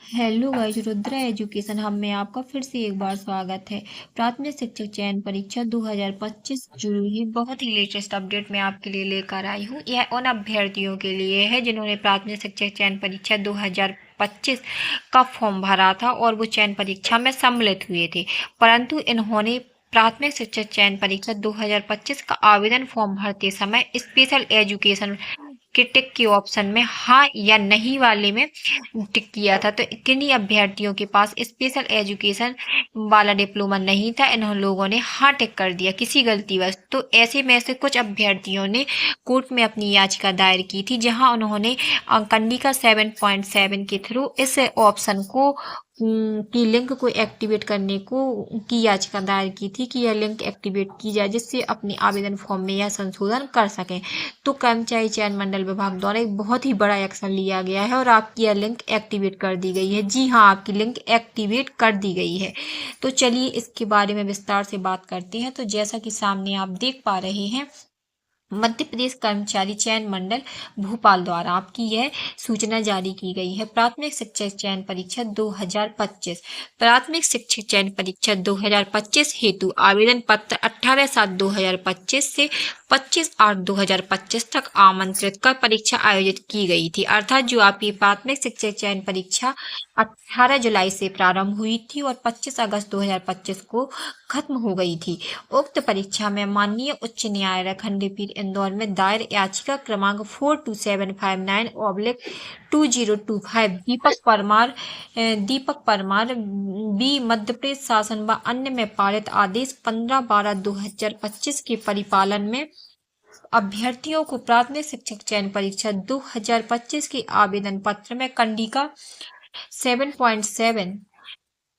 Hello guys, Rudra education hub में आपका फिर से एक बार स्वागत है। प्राथमिक शिक्षक चयन परीक्षा 2025 शुरू हुई। बहुत ही लेटेस्ट अपडेट मैं आपके लिए लेकर आई हूँ। यह उन अभ्यर्थियों के लिए है जिन्होंने प्राथमिक शिक्षक चयन परीक्षा 2025 का फॉर्म भरा था और वो चयन परीक्षा में सम्मिलित हुए थे, परंतु इन्होंने प्राथमिक शिक्षक चयन परीक्षा 2025 का आवेदन फॉर्म भरते समय स्पेशल एजुकेशन के टिक के ऑप्शन में हाँ या नहीं वाले में टिक किया था। तो किन्हीं अभ्यर्थियों के पास स्पेशल एजुकेशन वाला डिप्लोमा नहीं था, इन लोगों ने हाँ टिक कर दिया किसी गलतीवश। तो ऐसे में से कुछ अभ्यर्थियों ने कोर्ट में अपनी याचिका दायर की थी, जहां उन्होंने कंडिका 7.7 के थ्रू इस ऑप्शन को की लिंक को एक्टिवेट करने को की याचिका दायर की थी कि यह लिंक एक्टिवेट की जाए, जिससे अपने आवेदन फॉर्म में यह संशोधन कर सकें। तो कर्मचारी चयन मंडल विभाग द्वारा एक बहुत ही बड़ा एक्शन लिया गया है और आपकी यह लिंक एक्टिवेट कर दी गई है। जी हाँ, आपकी लिंक एक्टिवेट कर दी गई है। तो चलिए इसके बारे में विस्तार से बात करते हैं। तो जैसा कि सामने आप देख पा रहे हैं, मध्य प्रदेश कर्मचारी चयन मंडल भोपाल द्वारा आपकी यह सूचना जारी की गई है। प्राथमिक शिक्षक चयन परीक्षा 2025 प्राथमिक शिक्षक चयन परीक्षा 2025 हेतु आवेदन पत्र 18/7/2025 से 25/8/2025 तक आमंत्रित कर परीक्षा आयोजित की गई थी। अर्थात जो आपकी प्राथमिक शिक्षक चयन परीक्षा 18 जुलाई से प्रारंभ हुई थी और 25 अगस्त 2025 को खत्म हो गई थी। उक्त परीक्षा में माननीय उच्च न्यायालय खंडपीठ इंदौर में दायर याचिका क्रमांक 42759/2025 दीपक परमार बी मध्य प्रदेश शासन व अन्य में पारित आदेश 15/12/2025 के परिपालन में अभ्यर्थियों को प्राथमिक शिक्षक चयन परीक्षा 2025 के आवेदन पत्र में कंडिका 7.7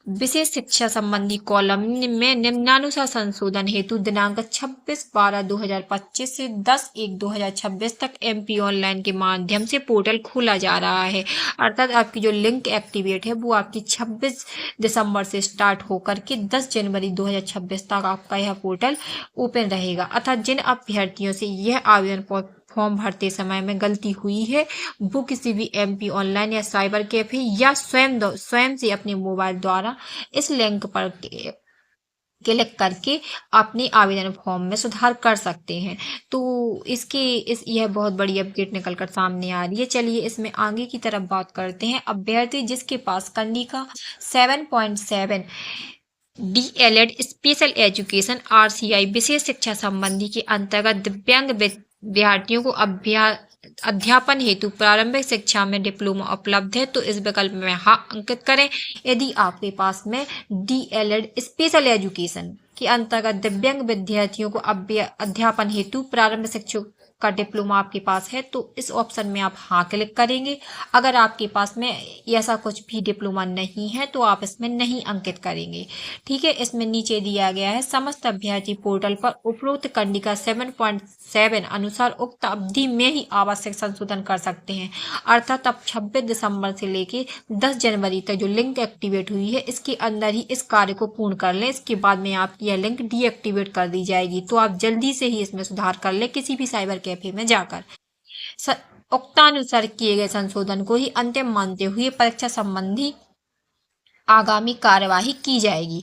विशेष शिक्षा संबंधी कॉलम में निम्नानुसार संशोधन हेतु दिनांक 26/12/2025 से 10/1/2026 तक MP ऑनलाइन के माध्यम से पोर्टल खोला जा रहा है। अर्थात आपकी जो लिंक एक्टिवेट है वो आपकी 26 दिसंबर से स्टार्ट होकर के 10 जनवरी 2026 तक आपका यह पोर्टल ओपन रहेगा। अर्थात जिन अभ्यर्थियों से यह आवेदन फॉर्म भरते समय में गलती हुई है, वो किसी भी MP ऑनलाइन या साइबर कैफे या स्वयं से अपने मोबाइल द्वारा इस लिंक पर क्लिक करके अपने आवेदन फॉर्म में सुधार कर सकते हैं। तो यह बहुत बड़ी अपडेट निकल कर सामने आ रही है। चलिए इसमें आगे की तरफ बात करते हैं। अभ्यर्थी जिसके पास कंडिका 7.7 DLED स्पेशल एजुकेशन RCI विशेष शिक्षा संबंधी के अंतर्गत दिव्यांग विद्यार्थियों को अध्यापन हेतु प्रारंभिक शिक्षा में डिप्लोमा उपलब्ध है तो इस विकल्प में हाँ अंकित करें। यदि आपके पास में DLED स्पेशल एजुकेशन के अंतर्गत दिव्यांग विद्यार्थियों को अध्यापन हेतु प्रारंभिक शिक्षा का डिप्लोमा आपके पास है तो इस ऑप्शन में आप हाँ क्लिक करेंगे। अगर आपके पास में ऐसा कुछ भी डिप्लोमा नहीं है तो आप इसमें नहीं अंकित करेंगे। ठीक है, इसमें नीचे दिया गया है समस्त अभ्यर्थी पोर्टल पर उपरोक्त कंडिका 7.7 अनुसार उक्त अवधि में ही आवश्यक संशोधन कर सकते हैं। अर्थात अब 26 दिसंबर से लेके 10 जनवरी तक जो लिंक एक्टिवेट हुई है इसके अंदर ही इस कार्य को पूर्ण कर लें। इसके बाद में आपकी यह लिंक डीएक्टिवेट कर दी जाएगी। तो आप जल्दी से ही इसमें सुधार कर लें किसी भी साइबर कैफे में जाकर। उक्तानुसार किए गए संशोधन को ही अंतिम मानते हुए परीक्षा संबंधी आगामी कार्यवाही की जाएगी।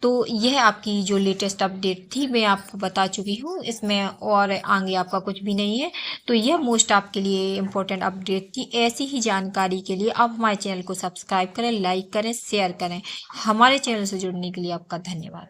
तो यह आपकी जो लेटेस्ट अपडेट थी मैं आपको बता चुकी हूँ, इसमें और आगे आपका कुछ भी नहीं है। तो यह मोस्ट आपके लिए इम्पोर्टेंट अपडेट थी। ऐसी ही जानकारी के लिए आप हमारे चैनल को सब्सक्राइब करें, लाइक करें, शेयर करें। हमारे चैनल से जुड़ने के लिए आपका धन्यवाद।